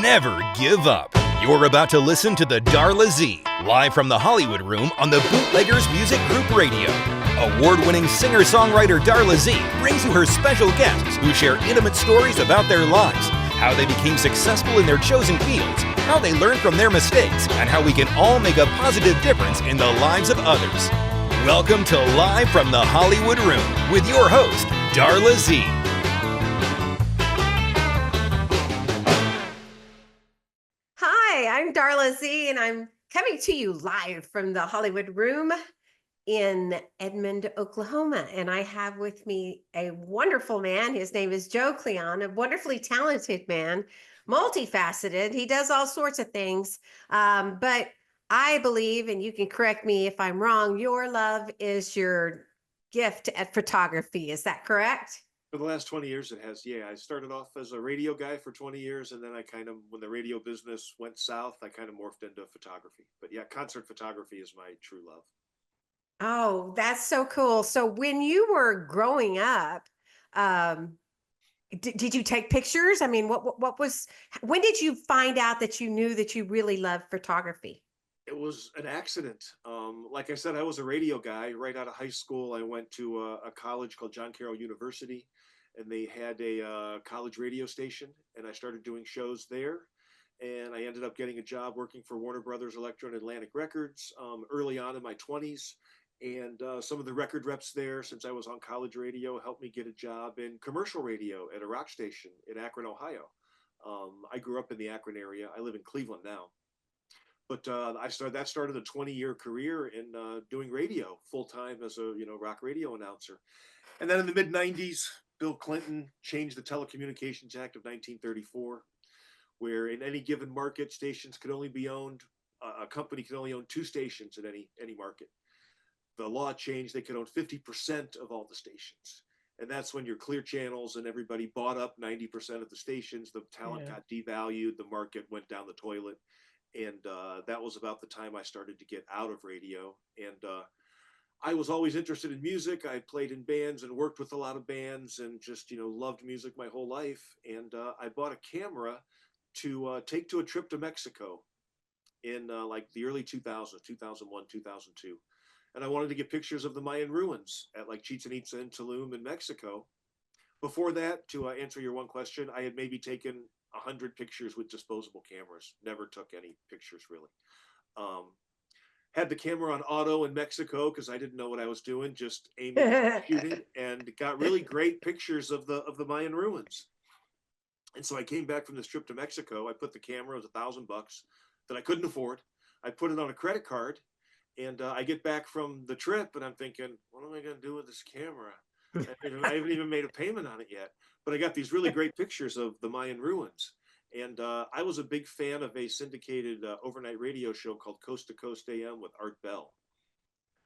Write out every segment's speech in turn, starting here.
Never give up. You're about to listen to the Darla Z, live from the Hollywood Room on the Bootleggers Music Group Radio. Award-winning singer-songwriter Darla Z brings you her special guests who share intimate stories about their lives, how they became successful in their chosen fields, how they learned from their mistakes, and how we can all make a positive difference in the lives of others. Welcome to Live from the Hollywood Room with your host, Darla Z. Hi, I'm Darla Z, and I'm coming to you live from the Hollywood Room in Edmond, Oklahoma. And I have with me a wonderful man. His name is Joe Kleon, a wonderfully talented man, multifaceted. He does all sorts of things. But I believe, and you can correct me if I'm wrong, your love is your gift at photography. Is that correct? For the last 20 years, it has. Yeah, I started off as a radio guy for 20 years, and then when the radio business went south, I kind of morphed into photography. But yeah, concert photography is my true love. Oh, that's so cool. So when you were growing up, did you take pictures? I mean, when did you find out that you knew that you really loved photography? It was an accident. Like I said, I was a radio guy. Right out of high school, I went to a college called John Carroll University, and they had a college radio station, and I started doing shows there. And I ended up getting a job working for Warner Brothers Electro and Atlantic Records early on in my 20s. And some of the record reps there, since I was on college radio, helped me get a job in commercial radio at a rock station in Akron, Ohio. I grew up in the Akron area. I live in Cleveland now. But that started a 20-year career in doing radio full time as a rock radio announcer. And then in the mid 90s, Bill Clinton changed the Telecommunications Act of 1934, where in any given market, stations could only be owned. A company could only own two stations in any market. The law changed; they could own 50% of all the stations. And that's when your clear channels and everybody bought up 90% of the stations. The talent got devalued. The market went down the toilet. And that was about the time I started to get out of radio. And I was always interested in music. I played in bands and worked with a lot of bands and just, loved music my whole life. And I bought a camera to take to a trip to Mexico in like the early 2000s, 2001, 2002. And I wanted to get pictures of the Mayan ruins at like Chichen Itza and Tulum in Mexico. Before that, to answer your one question, I had maybe taken 100 pictures with disposable cameras. Never took any pictures really. Had the camera on auto in Mexico because I didn't know what I was doing, just aiming, shooting, and got really great pictures of the Mayan ruins. And so I came back from this trip to Mexico. I put the camera, it was $1,000 that I couldn't afford. I put it on a credit card, and I get back from the trip, and I'm thinking, what am I going to do with this camera? I haven't even made a payment on it yet. But I got these really great pictures of the Mayan ruins. And I was a big fan of a syndicated overnight radio show called Coast to Coast AM with Art Bell.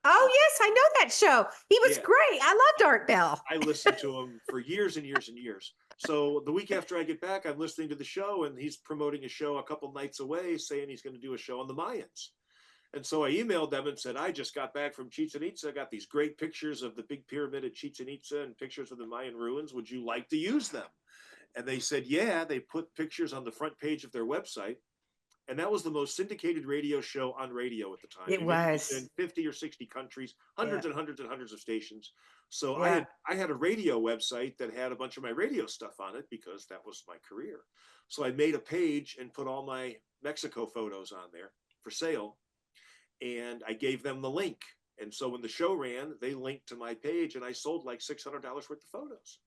Oh, yes, I know that show. He was great. I loved Art Bell. I listened to him for years and years and years. So the week after I get back, I'm listening to the show, and he's promoting a show a couple nights away, saying he's going to do a show on the Mayans. And so I emailed them and said, I just got back from Chichen Itza. I got these great pictures of the big pyramid at Chichen Itza and pictures of the Mayan ruins. Would you like to use them? And they said, yeah. They put pictures on the front page of their website. And that was the most syndicated radio show on radio at the time. It was in 50 or 60 countries, hundreds and hundreds and hundreds of stations. So I had a radio website that had a bunch of my radio stuff on it because that was my career. So I made a page and put all my Mexico photos on there for sale. And I gave them the link. And so when the show ran, they linked to my page, and I sold like $600 worth of photos.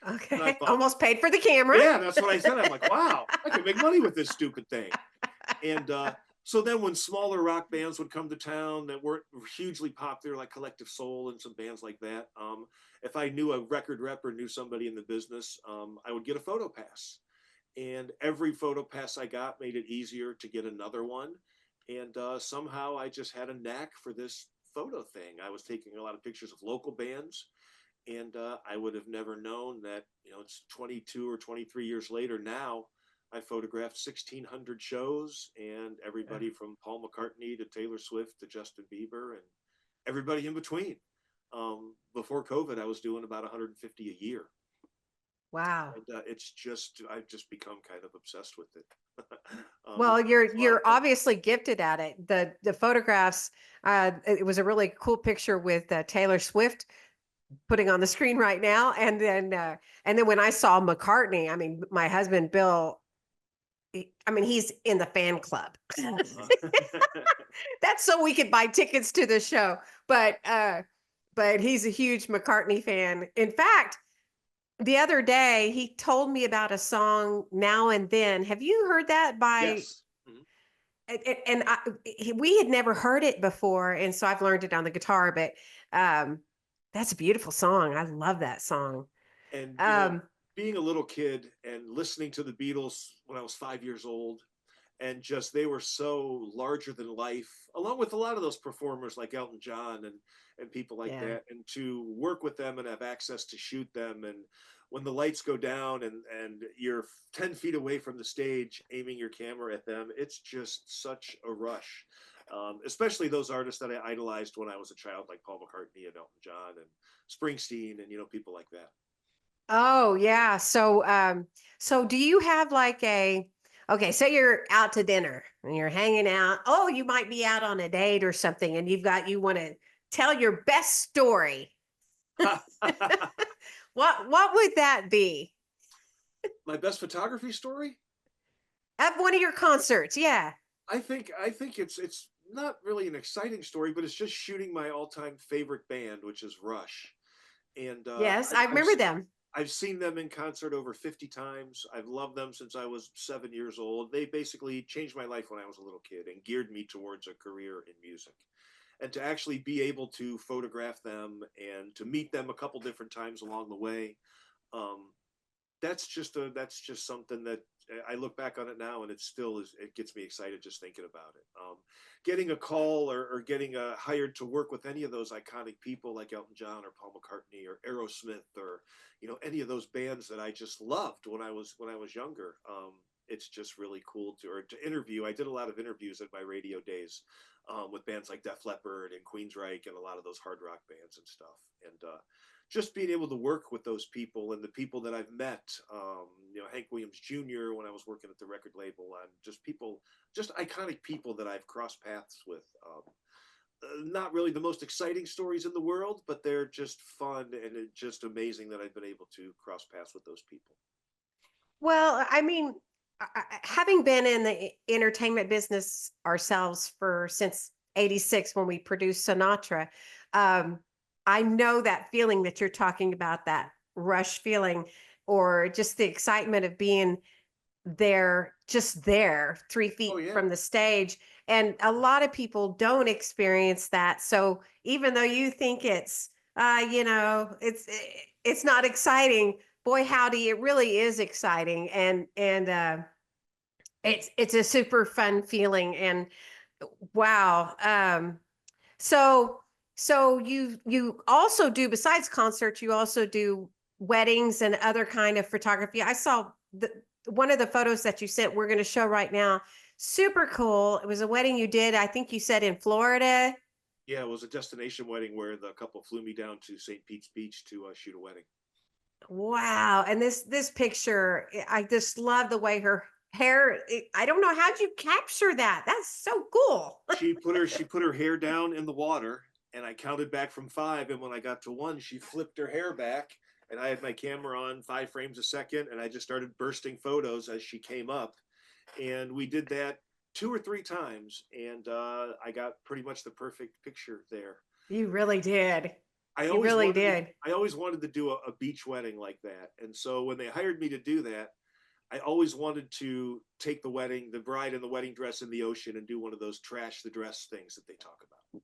Okay. Thought, almost paid for the camera. Yeah, that's what I said. I'm like, wow, I can make money with this stupid thing. And so then when smaller rock bands would come to town that weren't hugely popular, like Collective Soul and some bands like that, if I knew a record rep or knew somebody in the business, I would get a photo pass. And every photo pass I got made it easier to get another one. And somehow I just had a knack for this photo thing. I was taking a lot of pictures of local bands, and I would have never known that, it's 22 or 23 years later now, I photographed 1,600 shows, and everybody from Paul McCartney to Taylor Swift to Justin Bieber and everybody in between. Before COVID, I was doing about 150 a year. Wow. And it's just, I've just become kind of obsessed with it. Well, It's a lot of you're fun. obviously gifted at it. The photographs, it was a really cool picture with Taylor Swift putting on the screen right now, and then when I saw McCartney, I mean, my husband Bill, I mean, he's in the fan club. That's so we could buy tickets to the show, but he's a huge McCartney fan. In fact, the other day he told me about a song Now and Then. Have you heard that by Yes. Mhm. and we had never heard it before, and so I've learned it on the guitar. But um, that's a beautiful song. I love that song. And, Um, being a little kid and listening to the Beatles when I was 5 years old, and just they were so larger than life, along with a lot of those performers like Elton John and people like yeah. that, and to work with them and have access to shoot them, and when the lights go down and you're 10 feet away from the stage aiming your camera at them, it's just such a rush. Especially those artists that I idolized when I was a child, like Paul McCartney and Elton John and Springsteen, and people like that. Oh, yeah. So do you have like okay, say you're out to dinner and you're hanging out. Oh, you might be out on a date or something, and you want to tell your best story. What would that be? My best photography story? At one of your concerts, yeah. I think it's not really an exciting story, but it's just shooting my all-time favorite band, which is Rush. And Yes, I remember them. I've seen them in concert over 50 times. I've loved them since I was 7 years old. They basically changed my life when I was a little kid and geared me towards a career in music. And to actually be able to photograph them and to meet them a couple different times along the way, um, that's just something that I look back on it now, and it gets me excited just thinking about it. Getting a call or getting hired to work with any of those iconic people like Elton John or Paul McCartney or Aerosmith, or any of those bands that I just loved when I was younger. It's just really cool to interview. I did a lot of interviews at my radio days, with bands like Def Leppard and Queensryche and a lot of those hard rock bands and stuff. And just being able to work with those people and the people that I've met, Hank Williams Jr. when I was working at the record label, and just iconic people that I've crossed paths with. Not really the most exciting stories in the world, but they're just fun, and it's just amazing that I've been able to cross paths with those people. Well, I mean, having been in the entertainment business ourselves for since '86 when we produced Sinatra, um, I know that feeling that you're talking about, that rush feeling, or just the excitement of being there, just there, 3 feet Oh yeah. from the stage. And a lot of people don't experience that. So even though you think it's not exciting, boy, howdy, it really is exciting. And it's a super fun feeling. And wow. So you also do, besides concerts, you also do weddings and other kind of photography. I saw one of the photos that you sent. We're going to show right now. Super cool. It was a wedding you did, I think you said, in Florida. Yeah, it was a destination wedding where the couple flew me down to St. Pete's Beach to shoot a wedding. Wow. And this picture, I just love the way her hair, I don't know, how'd you capture that? That's so cool. She put her hair down in the water, and I counted back from 5, and when I got to 1, she flipped her hair back, and I had my camera on 5 frames a second, and I just started bursting photos as she came up, and we did that 2 or 3 times, and I got pretty much the perfect picture there. You really did. I You always really wanted to, did. I always wanted to do a beach wedding like that, and so when they hired me to do that, I always wanted to take the bride in the wedding dress in the ocean and do one of those trash the dress things that they talk about.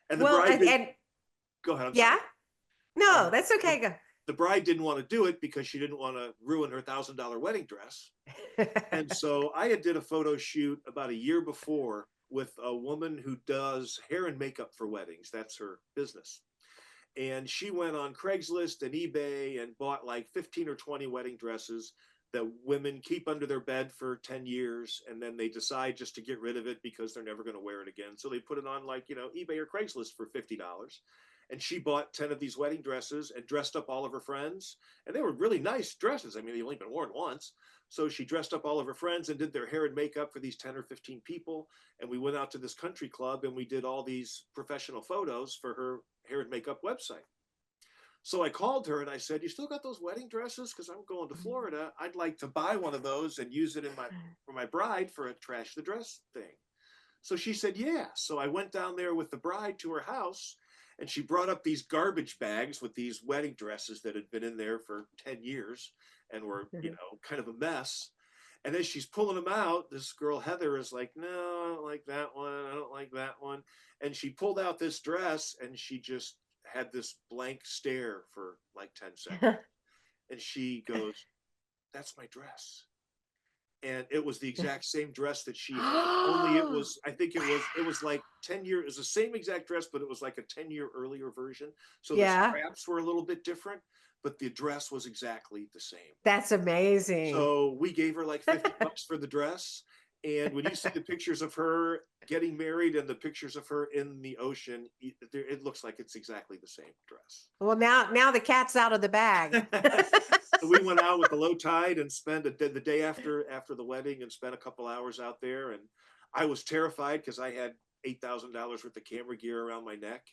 And the Well, bride did. and Go ahead. I'm yeah, sorry. no, Um, that's the, okay. Go. the bride didn't want to do it because she didn't want to ruin her $1,000 wedding dress. And so I had did a photo shoot about a year before with a woman who does hair and makeup for weddings. That's her business. And she went on Craigslist and eBay and bought like 15 or 20 wedding dresses that women keep under their bed for 10 years, and then they decide just to get rid of it because they're never going to wear it again. So they put it on, like, eBay or Craigslist for $50. And she bought 10 of these wedding dresses and dressed up all of her friends. And they were really nice dresses. I mean, they've only been worn once. So she dressed up all of her friends and did their hair and makeup for these 10 or 15 people. And we went out to this country club and we did all these professional photos for her hair and makeup website. So I called her and I said, "You still got those wedding dresses? Because I'm going to Florida. I'd like to buy one of those and use it for my bride for a trash the dress thing." So she said, "Yeah." So I went down there with the bride to her house, and she brought up these garbage bags with these wedding dresses that had been in there for 10 years and were, kind of a mess. And as she's pulling them out, this girl, Heather, is like, "No, I don't like that one. I don't like that one." And she pulled out this dress and she just had this blank stare for like 10 seconds. And she goes, "That's my dress." And it was the exact same dress that she had. Only it was, I think it was like 10 years, it was the same exact dress, but it was like a 10-year earlier version. So the Yeah, straps were a little bit different, but the dress was exactly the same. that's amazing. So we gave her like $50 for the dress. And when you see the pictures of her getting married and the pictures of her in the ocean, it looks like it's exactly the same dress. Well, now the cat's out of the bag. So we went out with the low tide and spent the day after the wedding and spent a couple hours out there. And I was terrified because I had $8,000 worth of camera gear around my neck,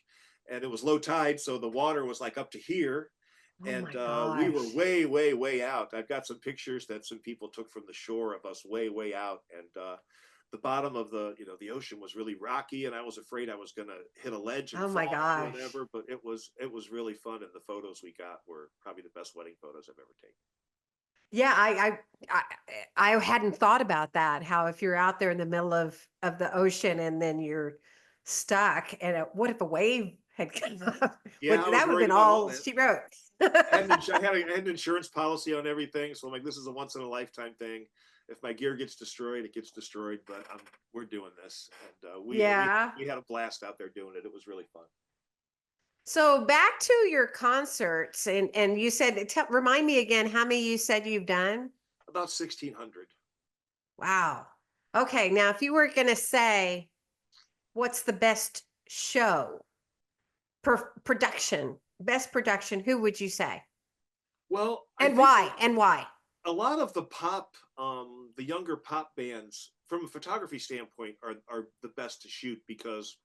and it was low tide, so the water was like up to here. Oh And my we were gosh. way, way, way out. I've got some pictures that some people took from the shore of us way, way out. And the bottom of the ocean was really rocky, and I was afraid I was going to hit a ledge and Oh my fall or gosh. whatever. But it was really fun, and the photos we got were probably the best wedding photos I've ever taken. Yeah, I hadn't thought about that. How if you're out there in the middle of the ocean and then you're stuck, and what if a wave had come up? Yeah, I was That would have worried been about all all that. she wrote. I had an insurance policy on everything, so I'm like, this is a once in a lifetime thing. If my gear gets destroyed, it gets destroyed. But we're doing this, and Yeah. we had a blast out there doing it. It was really fun. So back to your concerts, and you said, remind me again how many you said you've done. About 1,600. Wow. Okay, now if you were going to say what's the best show production, best production, who would you say? Well, I And think why? And why? a lot of the pop, the younger pop bands, from a photography standpoint, are the best to shoot because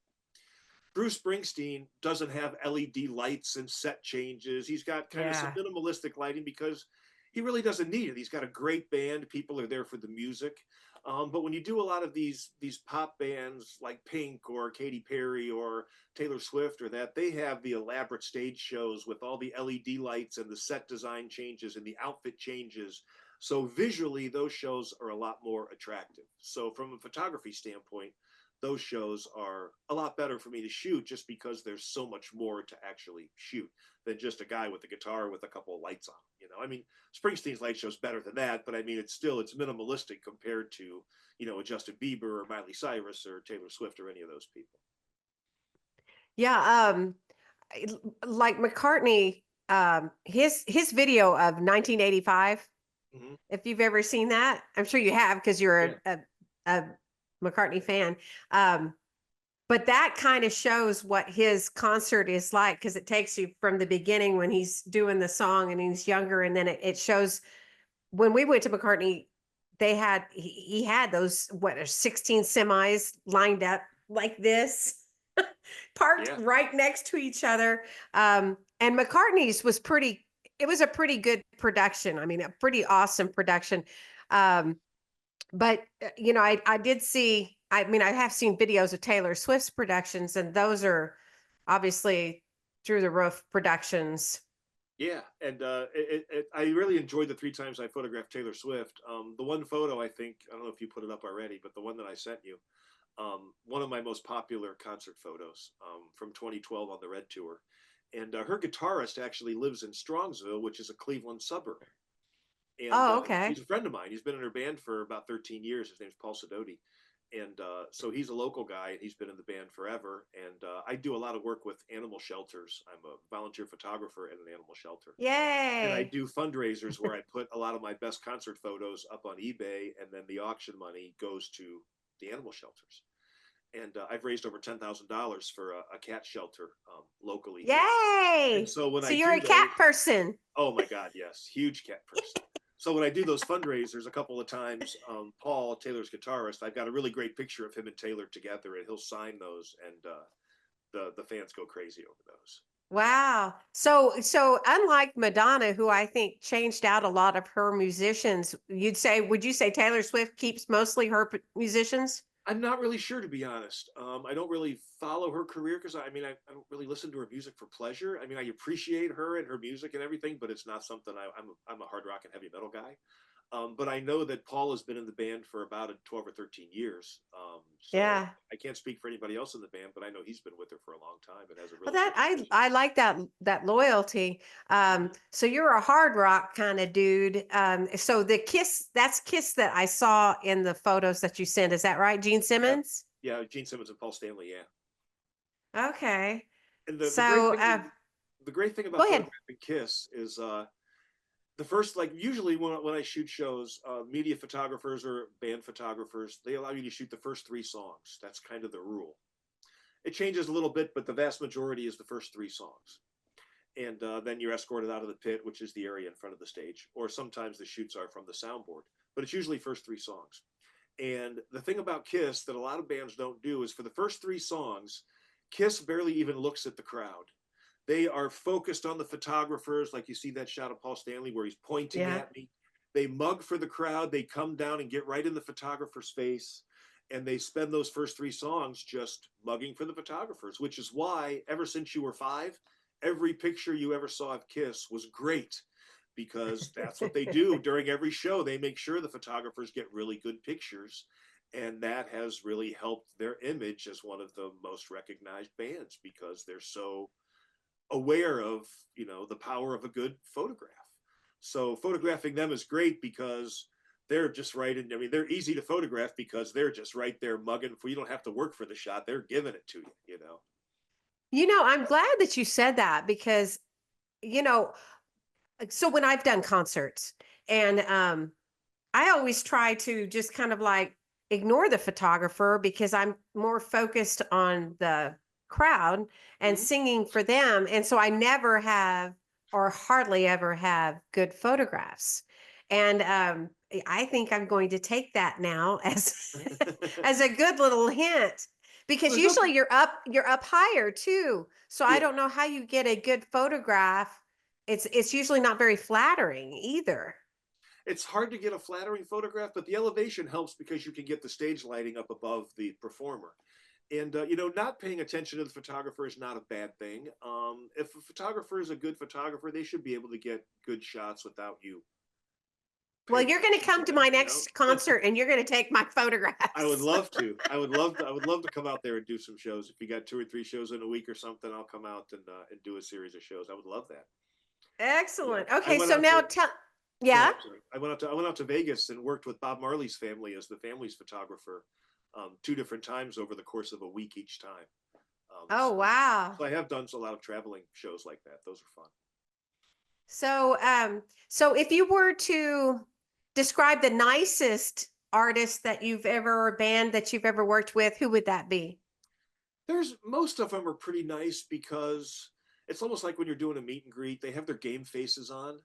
Bruce Springsteen doesn't have LED lights and set changes. He's got kind of some Yeah. minimalistic lighting because he really doesn't need it. He's got a great band. People are there for the music. But when you do a lot of these pop bands like Pink or Katy Perry or Taylor Swift or that, they have the elaborate stage shows with all the LED lights and the set design changes and the outfit changes. So visually, those shows are a lot more attractive. So from a photography standpoint, those shows are a lot better for me to shoot just because there's so much more to actually shoot than just a guy with a guitar with a couple of lights on. I mean, Springsteen's light show's better than that, but I mean, it's minimalistic compared to, a Justin Bieber or Miley Cyrus or Taylor Swift or any of those people. Yeah. Like McCartney, his video of 1985. Mm-hmm. If you've ever seen that, I'm sure you have because you're a McCartney fan. But that kind of shows what his concert is like because it takes you from the beginning when he's doing the song and he's younger, and then it shows when we went to McCartney, he had those 16 semis lined up like this, parked right next to each other. And McCartney's was it was a pretty good production. I mean, a pretty awesome production. But I did see, I mean, I have seen videos of Taylor Swift's productions, and those are obviously through the roof productions. Yeah, and I really enjoyed the 3 times I photographed Taylor Swift. The one photo, I don't know if you put it up already, but the one that I sent you, one of my most popular concert photos from 2012 on the Red Tour. And her guitarist actually lives in Strongsville, which is a Cleveland suburb. And Okay. he's a friend of mine. He's been in her band for about 13 years. His name's Paul Sidoti. And so he's a local guy, and he's been in the band forever. And I do a lot of work with animal shelters. I'm a volunteer photographer at an animal shelter. Yay! And I do fundraisers where I put a lot of my best concert photos up on eBay, and then the auction money goes to the animal shelters. and I've raised over $10,000 for a cat shelter locally here. And Yay! so when So I you're do a cat those, person. oh my God, yes, huge cat person. So when I do those fundraisers, a couple of times, Paul, Taylor's guitarist, I've got a really great picture of him and Taylor together, and he'll sign those, and the fans go crazy over those. Wow. So unlike Madonna, who I think changed out a lot of her musicians, would you say Taylor Swift keeps mostly her musicians? I'm not really sure, to be honest. I don't really follow her career because I don't really listen to her music for pleasure. I mean, I appreciate her and her music and everything, but it's not something I'm a hard rock and heavy metal guy. But I know that Paul has been in the band for about 12 or 13 years. So Yeah. I can't speak for anybody else in the band, but I know he's been with her for a long time and has a Well, really that good I relationship. like that loyalty. Mhm. So you're a hard rock kind of dude. So that's Kiss that I saw in the photos that you sent. Is that right, Gene Yeah, Simmons? yeah, Gene Simmons and Paul Stanley, yeah. Okay. And So the great thing about go ahead. photographing Kiss is the first, like, usually when I shoot shows, media photographers or band photographers, they allow you to shoot the first three songs. That's kind of the rule. It changes a little bit, but the vast majority is the first three songs. And then you're escorted out of the pit, which is the area in front of the stage, or sometimes the shoots are from the soundboard, but it's usually first three songs. And the thing about Kiss that a lot of bands don't do is for the first three songs, Kiss barely even looks at the crowd. They are focused on the photographers, like you see that shot of Paul Stanley where he's pointing Yeah. at me. They mug for the crowd. They come down and get right in the photographer's face. And they spend those first three songs just mugging for the photographers, which is why ever since you were 5, every picture you ever saw of Kiss was great because that's what they do during every show. They make sure the photographers get really good pictures. And that has really helped their image as one of the most recognized bands because they're so aware of, the power of a good photograph. So photographing them is great because they're just right in. I mean, they're easy to photograph because they're just right there mugging for. You don't have to work for the shot; they're giving it to you. I'm glad that you said that because, you know, so when I've done concerts and I always try to just kind of like ignore the photographer because I'm more focused on the crowd and Mhm. singing for them. And so I never have or hardly ever have good photographs. And I think I'm going to take that now as as a good little hint Well, because there's usually nothing. you're up higher too. So I Yeah, don't know how you get a good photograph. It's usually not very flattering either. it's hard to get a flattering photograph, but the elevation helps because you can get the stage lighting up above the performer. And not paying attention to the photographer is not a bad thing. If a photographer is a good photographer, they should be able to get good shots without you Well, paying you're going to attention come to to them. my next concert and you're going to take my I would photographs. love to. I would love to come out there and do some shows. If you got 2 or 3 shows in a week or something, I'll come out and do a series of shows. I would love that. Yeah, Excellent. I Okay, went so out now to. tell, Go ahead. yeah. I'm sorry. I went out to Vegas and worked with Bob Marley's family as the family's photographer, 2 different times over the course of a week each time. Oh, So wow. so I have done a lot of traveling shows like that. Those are fun. So if you were to describe the nicest artist that you've ever or band that you've ever worked with, who would that be? There's most of them are pretty nice because it's almost like when you're doing a meet and greet, they have their game faces on.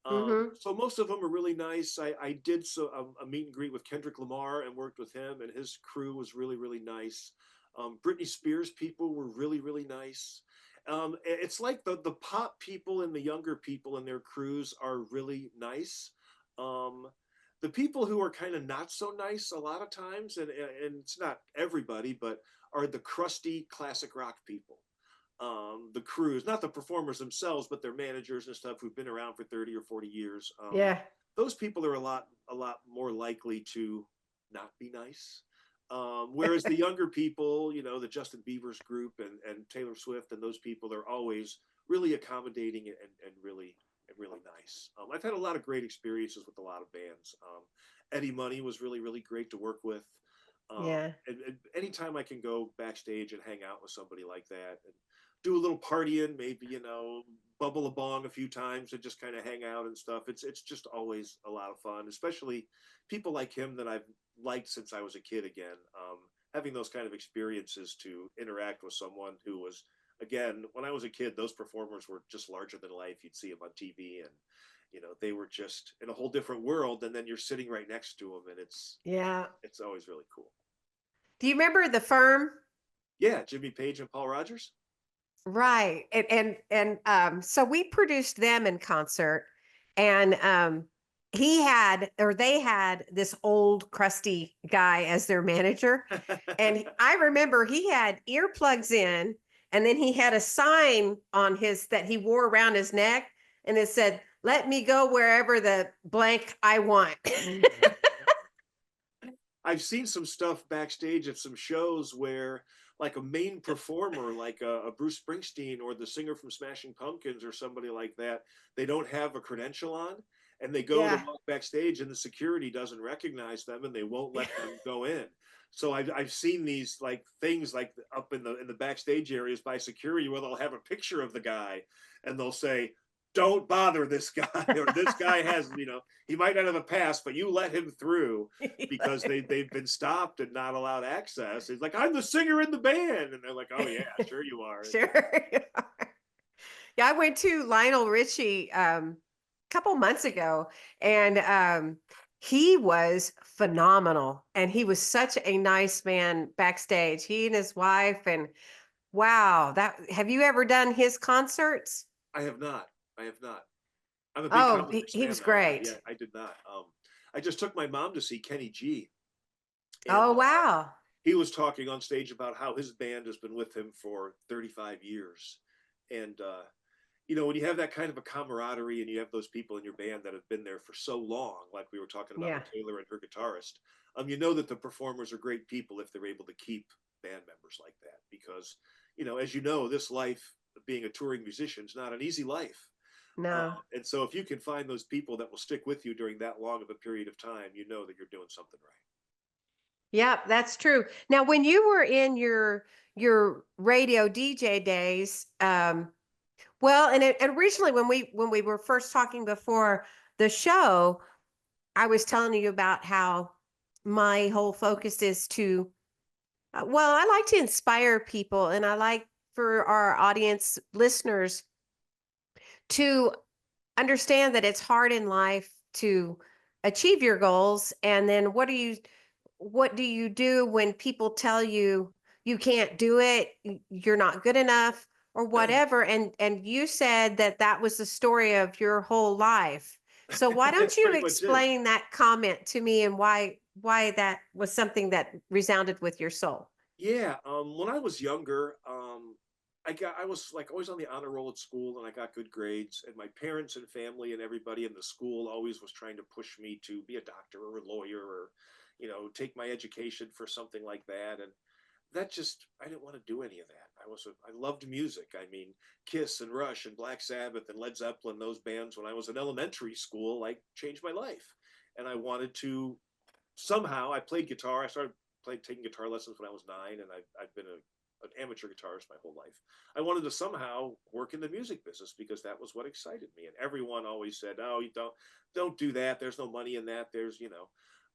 Mm-hmm. So most of them are really nice. I did a meet and greet with Kendrick Lamar and worked with him, and his crew was really really nice. Britney Spears people were really really nice. It's like the pop people and the younger people and their crews are really nice. Um, the people who are kind of not so nice a lot of times, and it's not everybody, but are the crusty classic rock people, the crews, not the performers themselves, but their managers and stuff who've been around for 30 or 40 years. Yeah. Those people are a lot more likely to not be nice. Whereas the younger people, the Justin Bieber's group and Taylor Swift and those people are always really accommodating and really nice. I've had a lot of great experiences with a lot of bands. Eddie Money was really, really great to work with. Yeah. And anytime I can go backstage and hang out with somebody like that and do a little partying, maybe, bubble a bong a few times and just kind of hang out and stuff. It's just always a lot of fun, especially people like him that I've liked since I was a kid again. having those kind of experiences to interact with someone who was, again, when I was a kid, those performers were just larger than life. You'd see them on TV, and they were just in a whole different world. And then you're sitting right next to them, and Yeah. it's always really cool. Do you remember The Firm? Yeah, Jimmy Page and Paul Rogers. Right. So we produced them in concert, and they had this old crusty guy as their manager. And I remember he had earplugs in, and then he had a sign on his that he wore around his neck, and it said, "Let me go wherever the blank I want." I've seen some stuff backstage at some shows where, like, a main performer, like a Bruce Springsteen or the singer from Smashing Pumpkins or somebody like that, they don't have a credential on, and they go to Yeah. walk backstage, and the security doesn't recognize them, and they won't let them go in. So I've seen these, like, things like up in the backstage areas by security where they'll have a picture of the guy, and they'll say, "Don't bother this guy," or "This guy has, he might not have a pass, but you let him through," because they've been stopped and not allowed access. It's like, "I'm the singer in the band," and they're like, "Oh yeah, sure you are." Sure. Yeah, I went to Lionel Richie a couple months ago, and he was phenomenal, and he was such a nice man backstage. He and his wife, and wow, that have you ever done his concerts? I have not. I have not. I'm a big Oh, Commodores he fan was though, but great. yeah, I did not. I just took my mom to see Kenny G, Oh, and wow. he was talking on stage about how his band has been with him for 35 years. And when you have that kind of a camaraderie and you have those people in your band that have been there for so long, like we were talking about Yeah. with Taylor and her guitarist, you know that the performers are great people if they're able to keep band members like that. Because, as you know, this life of being a touring musician is not an easy life. No. And so if you can find those people that will stick with you during that long of a period of time, you know that you're doing something right. Yeah, that's true. Now, when you were in your radio DJ days, well, and originally when we were first talking before the show, I was telling you about how my whole focus is to, well, I like to inspire people, and I like for our audience listeners to understand that it's hard in life to achieve your goals. And then what do you do when people tell you you can't do it, you're not good enough, or whatever? And you said that that was the story of your whole life. So why don't That's you pretty much it. explain that comment to me, and why that was something that resounded with your soul? Yeah, when I was younger, I was like always on the honor roll at school, and I got good grades. And my parents and family and everybody in the school always was trying to push me to be a doctor or a lawyer, or take my education for something like that. And that just, I didn't want to do any of that. I loved music. I mean, Kiss and Rush and Black Sabbath and Led Zeppelin, those bands when I was in elementary school, like, changed my life. And I wanted to somehow. I played guitar. I started taking guitar lessons when I was 9, and I've been an amateur guitarist my whole life. I wanted to somehow work in the music business because that was what excited me. And everyone always said, "Oh, you don't do that. There's no money in that.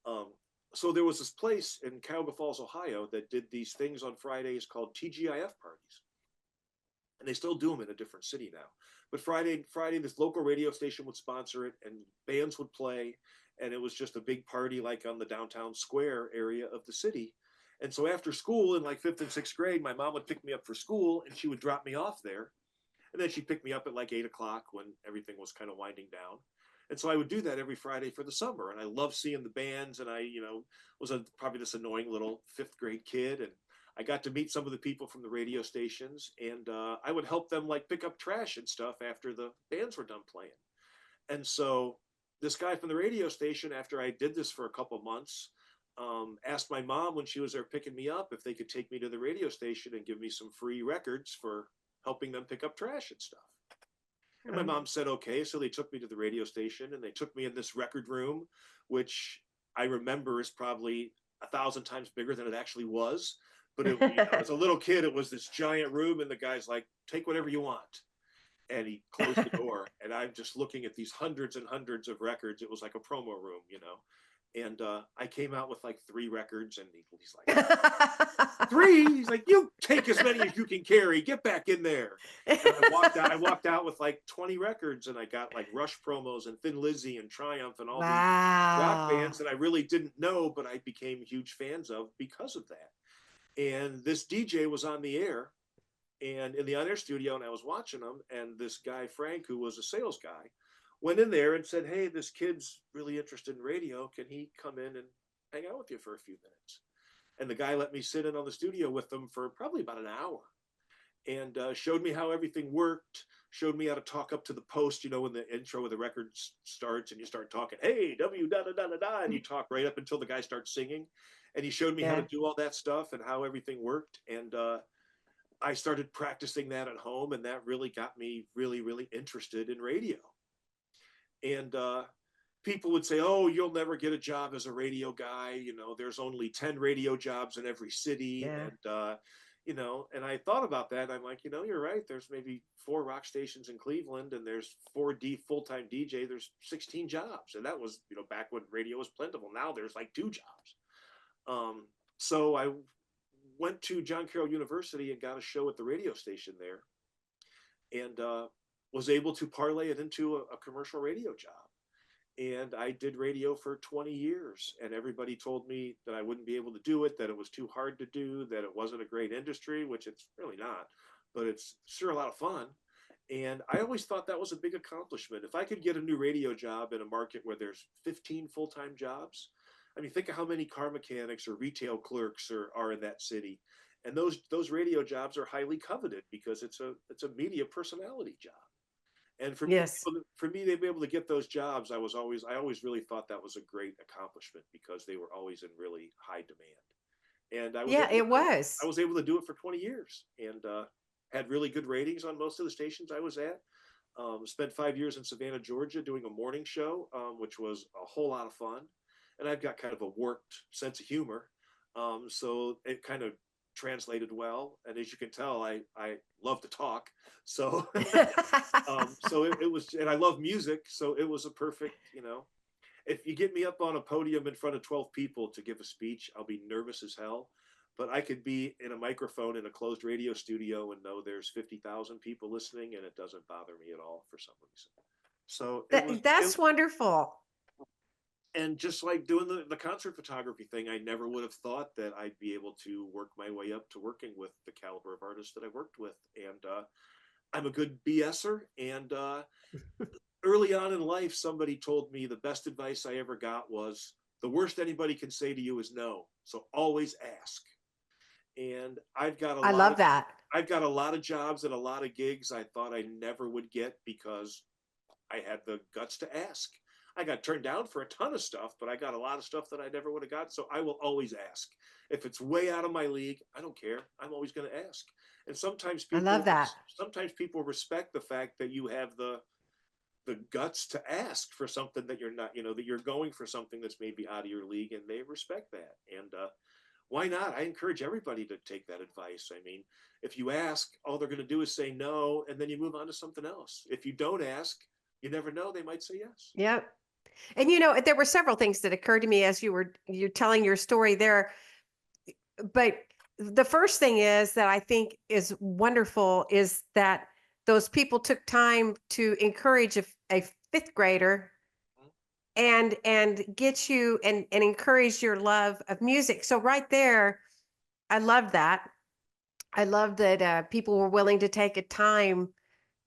Um, so there was this place in Cuyahoga Falls, Ohio, that did these things on Fridays called TGIF parties, and they still do them in a different city now. But Friday, this local radio station would sponsor it, and bands would play, and it was just a big party, like on the downtown square area of the city. And so after school, in like 5th and 6th grade, my mom would pick me up for school, and she would drop me off there, and then she'd pick me up at like 8 o'clock when everything was kind of winding down. And so I would do that every Friday for the summer, and I loved seeing the bands. And I, was probably this annoying little 5th grade kid, and I got to meet some of the people from the radio stations, and I would help them like pick up trash and stuff after the bands were done playing. And so this guy from the radio station, after I did this for a couple of months, asked my mom when she was there picking me up if they could take me to the radio station and give me some free records for helping them pick up trash and stuff. And my mom said, okay. So they took me to the radio station, and they took me in this record room, which I remember is probably 1,000 times bigger than it actually was. But as a little kid, it was this giant room, and the guy's like, take whatever you want. And he closed the door, and I'm just looking at these hundreds and hundreds of records. It was like a promo room, And I came out with like 3 records, and he's like, 3? He's like, you take as many as you can carry. Get back in there. And I walked out. I walked out with like 20 records, and I got like Rush promos and Thin Lizzy and Triumph and all these rock Wow. bands that I really didn't know, but I became huge fans of because of that. And this DJ was on the air and in the on-air studio, and I was watching him, and this guy Frank, who was a sales guy, went in there and said, hey, this kid's really interested in radio. Can he come in and hang out with you for a few minutes? And the guy let me sit in on the studio with them for probably about an hour, and showed me how everything worked, showed me how to talk up to the post, when the intro of the record starts and you start talking, hey, W da da da da da, and you talk right up until the guy starts singing. And he showed me how to Yeah. do all that stuff and how everything worked. And I started practicing that at home, and that really got me really, really interested in radio. And people would say, oh, you'll never get a job as a radio guy. There's only 10 radio jobs in every city. Yeah. And I thought about that. And I'm like, you're right. There's maybe 4 rock stations in Cleveland, and there's 4 full-time DJ. There's 16 jobs. And that was, back when radio was plentiful. Now there's like 2 jobs. So I went to John Carroll University and got a show at the radio station there, and was able to parlay it into a commercial radio job. And I did radio for 20 years, and everybody told me that I wouldn't be able to do it, that it was too hard to do, that it wasn't a great industry, which it's really not, but it's sure a lot of fun. And I always thought that was a big accomplishment. If I could get a new radio job in a market where there's 15 full-time jobs, I mean, think of how many car mechanics or retail clerks are in that city. And those radio jobs are highly coveted because it's a media personality job. And for Yes. me to be able to get those jobs, I always really thought that was a great accomplishment because they were always in really high demand. And I was able to do it for 20 years, and had really good ratings on most of the stations I was at. Spent 5 years in Savannah, Georgia, doing a morning show, which was a whole lot of fun. And I've got kind of a warped sense of humor, so it kind of translated well. And as you can tell, I love to talk, so so it was, and I love music, so it was a perfect, if you get me up on a podium in front of 12 people to give a speech, I'll be nervous as hell. But I could be in a microphone in a closed radio studio and know there's 50,000 people listening, and it doesn't bother me at all for some reason. So That's wonderful. And just like doing the concert photography thing, I never would have thought that I'd be able to work my way up to working with the caliber of artists that I worked with. And I'm a good BSer. And early on in life, somebody told me the best advice I ever got was, the worst anybody can say to you is no. So always ask. And I've got I love that. I've got a lot of jobs and a lot of gigs I thought I never would get because I had the guts to ask. I got turned down for a ton of stuff, but I got a lot of stuff that I never would have got. So I will always ask. If it's way out of my league, I don't care. I'm always going to ask. And sometimes people, I love that. Sometimes people respect the fact that you have the guts to ask for something that you're not, that you're going for something that's maybe out of your league, and they respect that. And why not? I encourage everybody to take that advice. I mean, if you ask, all they're going to do is say no, and then you move on to something else. If you don't ask, you never know, they might say yes. Yep. And there were several things that occurred to me as you're telling your story there. But the first thing is that I think is wonderful is that those people took time to encourage a 5th grader and get you and encourage your love of music. So right there, I love that. I love that people were willing to take a time,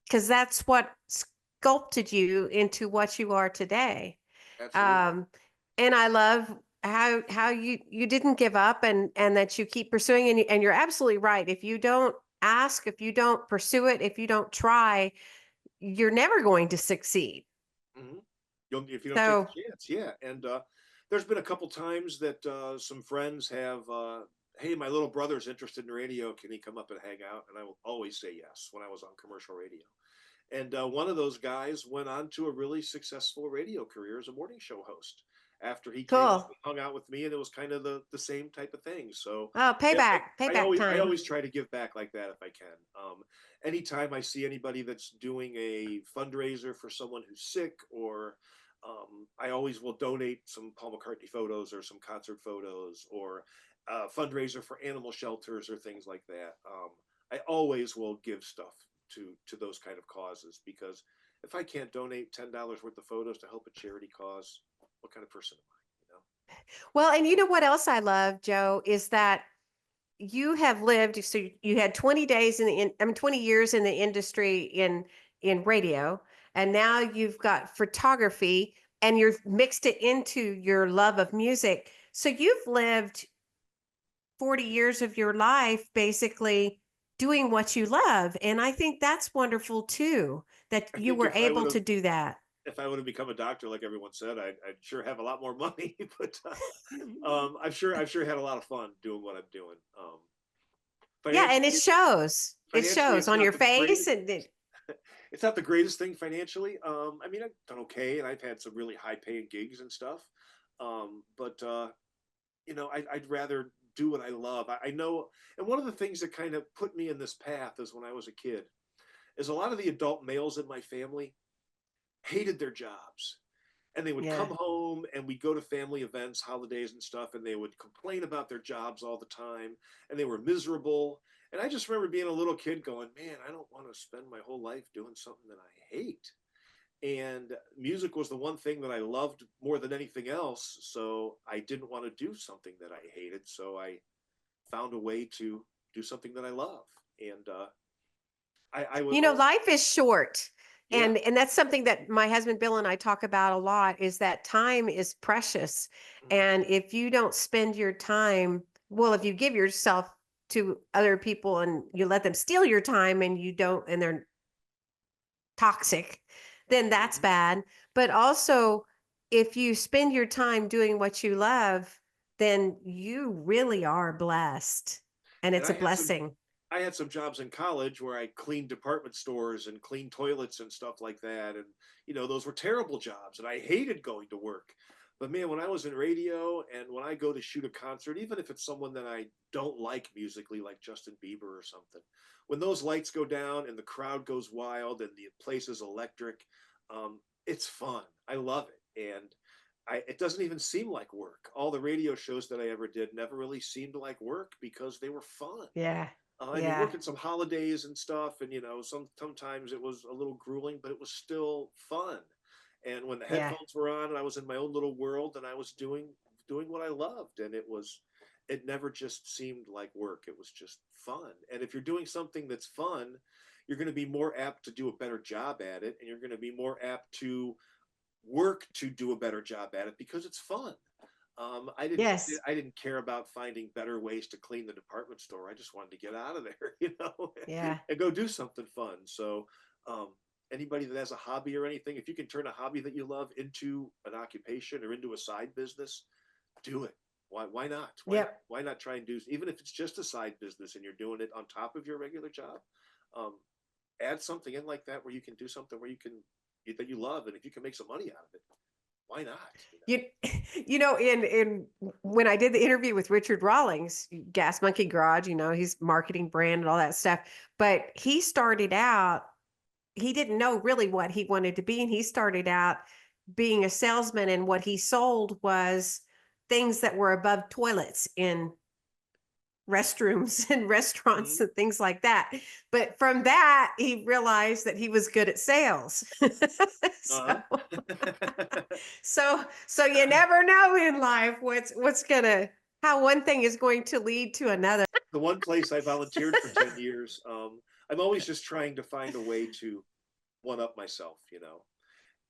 because that's what sculpted you into what you are today. Absolutely. And I love how you didn't give up, and that you keep pursuing, and you're absolutely right. If you don't ask, if you don't pursue it, if you don't try, you're never going to succeed. Mm-hmm. If you don't take a chance, yeah. And there's been a couple times that some friends have, hey, my little brother's interested in radio. Can he come up and hang out? And I will always say yes when I was on commercial radio. And one of those guys went on to a really successful radio career as a morning show host after he came up and hung out with me, and it was kind of the same type of thing. So payback time. I always try to give back like that if I can. Anytime I see anybody that's doing a fundraiser for someone who's sick, or I always will donate some Paul McCartney photos or some concert photos or fundraiser for animal shelters or things like that. I always will give stuff to those kind of causes, because if I can't donate $10 worth of photos to help a charity cause, what kind of person am I? Well, and you know what else I love, Joe, is that you have lived, so you had 20 days I mean 20 years in the industry in radio, and now you've got photography and you're mixed it into your love of music. So you've lived 40 years of your life basically doing what you love. And I think that's wonderful too, that I you think were able to do that. if I would have become a doctor, like everyone said, I'd sure have a lot more money. But I've sure had a lot of fun doing what I'm doing. Yeah, and it Financially, shows. It financially, shows it's on not your the face greatest. and It's not the greatest thing financially. I mean, I've done okay, and I've had some really high paying gigs and stuff. But I'd rather do what I love. I know, and one of the things that kind of put me in this path is when I was a kid, is a lot of the adult males in my family hated their jobs, and they would yeah. come home and we'd go to family events, holidays and stuff, and they would complain about their jobs all the time, and they were miserable. And I just remember being a little kid going, man, I don't want to spend my whole life doing something that I hate. And music was the one thing that I loved more than anything else, so I didn't want to do something that I hated, so I found a way to do something that I love. And I would You know, also, life is short. yeah. And that's something that my husband Bill and I talk about a lot, is that time is precious. Mhm. And if you don't spend your time, well, if you give yourself to other people and you let them steal your time and you don't, and they're toxic, then that's Mhm. bad. But also, if you spend your time doing what you love, then you really are blessed. And And it's a blessing. I had some jobs in college where I cleaned department stores and cleaned toilets and stuff like that. And, those were terrible jobs. And I hated going to work. But man, when I was in radio and when I go to shoot a concert, even if it's someone that I don't like musically, like Justin Bieber or something, when those lights go down and the crowd goes wild and the place is electric, it's fun. I love it. And it doesn't even seem like work. All the radio shows that I ever did never really seemed like work because they were fun. Yeah. And you Yeah. work at some holidays and stuff, and sometimes it was a little grueling, but it was still fun. And when the Yeah. headphones were on, and I was in my own little world, and I was doing what I loved, and it never just seemed like work. It was just fun. And if you're doing something that's fun, you're going to be more apt to do a better job at it, and you're going to be more apt to work to do a better job at it because it's fun. I didn't Yes. I didn't care about finding better ways to clean the department store. I just wanted to get out of there, Yeah. and go do something fun. So, um, anybody that has a hobby or anything, if you can turn a hobby that you love into an occupation or into a side business, do it. Why not? Yep. Why not try and do, even if it's just a side business and you're doing it on top of your regular job? Um, Add something in like that where you can do something where that you love, and if you can make some money out of it, why not? You you know, in when I did the interview with Richard Rawlings, Gas Monkey Garage, he's marketing brand and all that stuff. But he started out, he didn't know really what he wanted to be. And he started out being a salesman, and what he sold was things that were above toilets in restrooms and restaurants Mhm. and things like that. But from that, he realized that he was good at sales. Uh-huh. so, so you never know in life what's gonna how one thing is going to lead to another. The one place I volunteered for 10 years, I'm always just trying to find a way to one up myself,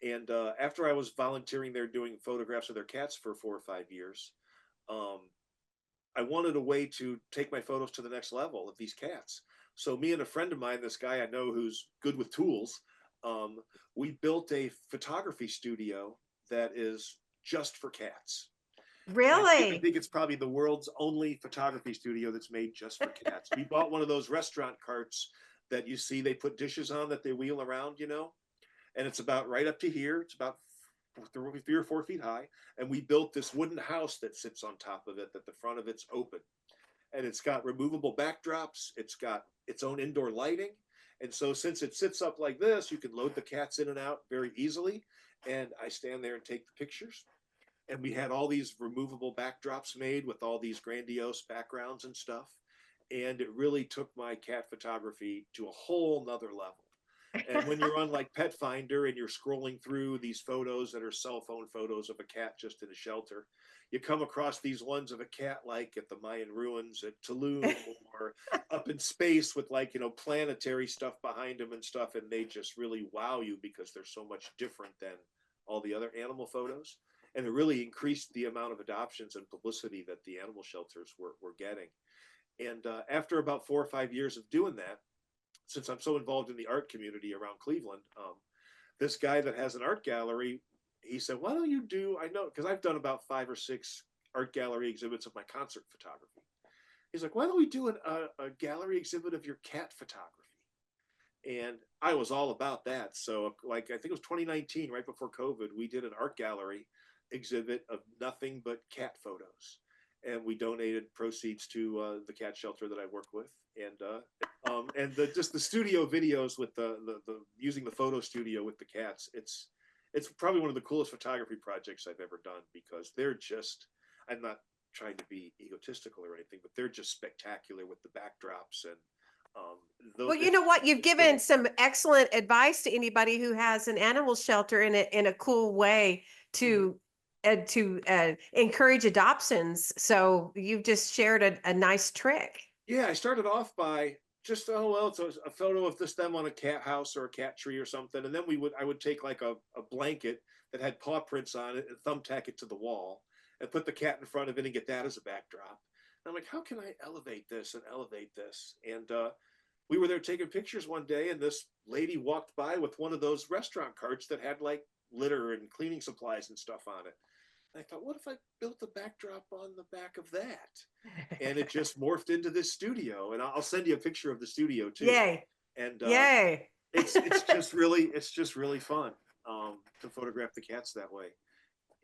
And after I was volunteering there doing photographs of their cats for 4 or 5 years, um, I wanted a way to take my photos to the next level of these cats. So me and a friend of mine, this guy I know who's good with tools, um, we built a photography studio that is just for cats. And I Really? think it's probably the world's only photography studio that's made just for cats. We bought one of those restaurant carts that you see they put dishes on that they wheel around, and it's about right up to here. It's about 3 or 4 feet high. And we built this wooden house that sits on top of it, that the front of it's open. And it's got removable backdrops. It's got its own indoor lighting. And so since it sits up like this, you can load the cats in and out very easily. And I stand there and take the pictures. And we had all these removable backdrops made with all these grandiose backgrounds and stuff. And it really took my cat photography to a whole nother level. And when you're on like Pet Finder and you're scrolling through these photos that are cell phone photos of a cat just in a shelter, you come across these ones of a cat like at the Mayan ruins at Tulum or up in space with like, planetary stuff behind them and stuff. And they just really wow you because they're so much different than all the other animal photos. And it really increased the amount of adoptions and publicity that the animal shelters were getting. And after about 4 or 5 years of doing that, since I'm so involved in the art community around Cleveland, this guy that has an art gallery, he said, why don't you do, I know, because I've done about 5 or 6 art gallery exhibits of my concert photography. He's like, why don't we do a gallery exhibit of your cat photography? And I was all about that. So like, I think it was 2019, right before COVID, we did an art gallery exhibit of nothing but cat photos. And we donated proceeds to the cat shelter that I work with. And just the studio videos with the using the photo studio with the cats, it's probably one of the coolest photography projects I've ever done because they're just, I'm not trying to be egotistical or anything, but they're just spectacular with the backdrops and well, you know what? You've given some excellent advice to anybody who has an animal shelter in a cool way to encourage adoptions. So you've just shared a nice trick. Yeah, I started off by just, it's a photo of them on a cat house or a cat tree or something. And then I would take like a blanket that had paw prints on it and thumbtack it to the wall and put the cat in front of it and get that as a backdrop. And I'm like, how can I elevate this and elevate this? And we were there taking pictures one day and this lady walked by with one of those restaurant carts that had like litter and cleaning supplies and stuff on it. And I thought, what if I built a backdrop on the back of that? And it just morphed into this studio. And I'll send you a picture of the studio too. Yay! And yay! It's just really fun to photograph the cats that way.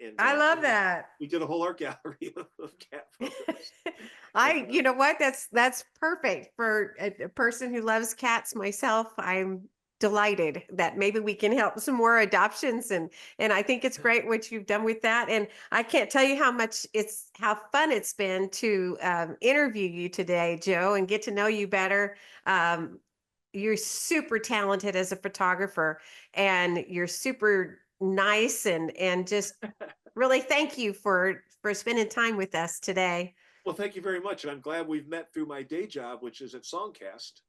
And I love that. We did a whole art gallery of cat photos. You know what? That's perfect for a person who loves cats. Myself, I'm delighted that maybe we can help some more adoptions, and I think it's great what you've done with that. And I can't tell you how fun it's been to interview you today, Joe, and get to know you better. You're super talented as a photographer, and you're super nice, and just really thank you for spending time with us today. Well, thank you very much, and I'm glad we've met through my day job, which is at Songcast.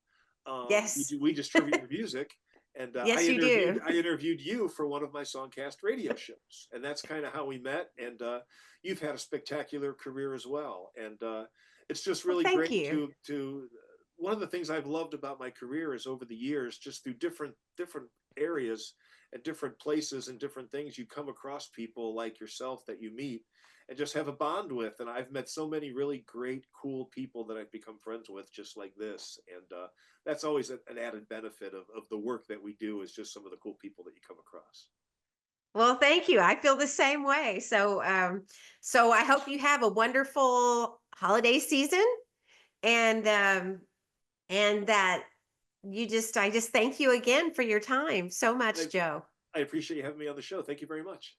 Yes, we distribute your music, and yes, I interviewed you for one of my Songcast radio shows, and that's kind of how we met. And you've had a spectacular career as well, and it's just really great to. One of the things I've loved about my career is over the years, just through different areas and different places and different things, you come across people like yourself that you meet and just have a bond with. And I've met so many really great, cool people that I've become friends with just like this. And that's always an added benefit of the work that we do, is just some of the cool people that you come across. Well, thank you. I feel the same way. So I hope you have a wonderful holiday season, and that I just thank you again for your time so much, Joe. I appreciate you having me on the show. Thank you very much.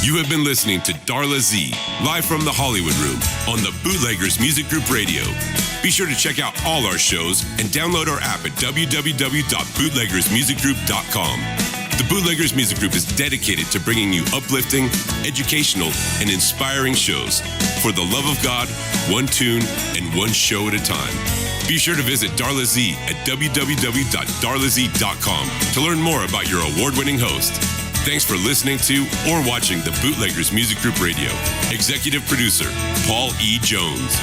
You have been listening to Darla Z, live from the Hollywood Room on the Bootleggers Music Group Radio. Be sure to check out all our shows and download our app at www.bootleggersmusicgroup.com. The Bootleggers Music Group is dedicated to bringing you uplifting, educational, and inspiring shows for the love of God, one tune, and one show at a time. Be sure to visit Darla Z at www.darlaz.com to learn more about your award-winning host. Thanks for listening to or watching the Bootleggers Music Group Radio. Executive producer, Paul E. Jones.